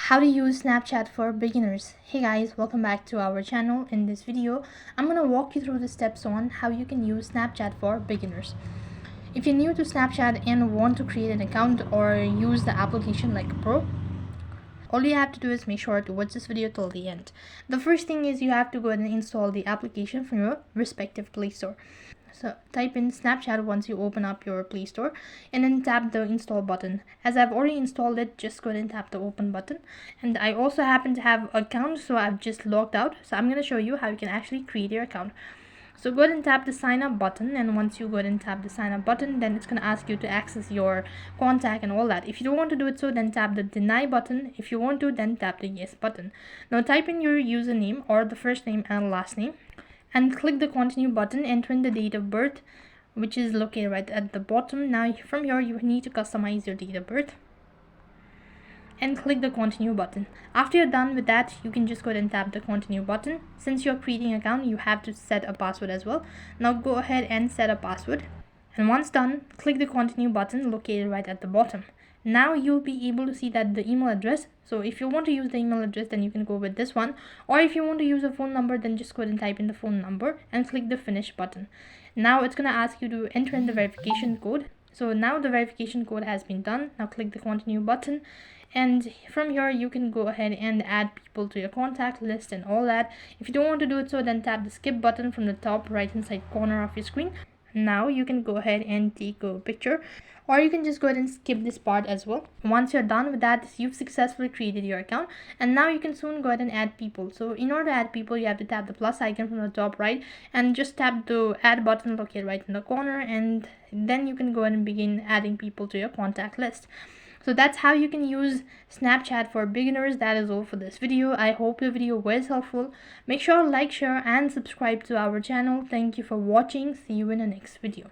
How to use Snapchat for beginners. Hey guys, welcome back to our channel. In this video, I'm going to walk you through the steps on how you can use Snapchat for beginners. If you're new to Snapchat and want to create an account or use the application like a pro, all you have to do is make sure to watch this video till the end. The first thing is you have to go ahead and install the application from your respective Play Store. So type in Snapchat once you open up your Play Store and then tap the install button. As I've already installed it, just go ahead and tap the open button. And I also happen to have an account, so I've just logged out. So I'm going to show you how you can actually create your account. So go ahead and tap the sign up button, and once you go ahead and tap the sign up button, then it's going to ask you to access your contact and all that. If you don't want to do it, so then tap the deny button. If you want to, then tap the yes button. Now type in your username or the first name and last name and click the continue button. Enter in the date of birth, which is located right at the bottom. Now from here you need to customize your date of birth and click the continue button. After you're done with that, you can just go ahead and tap the continue button. Since you're creating an account, you have to set a password as well. Now go ahead and set a password, and once done, click the continue button located right at the bottom. Now you'll be able to see that the email address. So if you want to use the email address, then you can go with this one, or if you want to use a phone number, then just go ahead and type in the phone number and click the finish button. Now it's going to ask you to enter in the verification code. So now the verification code has been done. Now click the continue button, and from here you can go ahead and add people to your contact list and all that. If you don't want to do it, so then tap the skip button from the top right hand side corner of your screen. Now you can go ahead and take a picture, or you can just go ahead and skip this part as well. Once you're done with that, you've successfully created your account, and now you can soon go ahead and add people. So in order to add people, you have to tap the plus icon from the top right and just tap the add button located right in the corner, and then you can go ahead and begin adding people to your contact list. So that's how you can use Snapchat for beginners. That is all for this video. I hope the video was helpful. Make sure to like, share and subscribe to our channel. Thank you for watching. See you in the next video.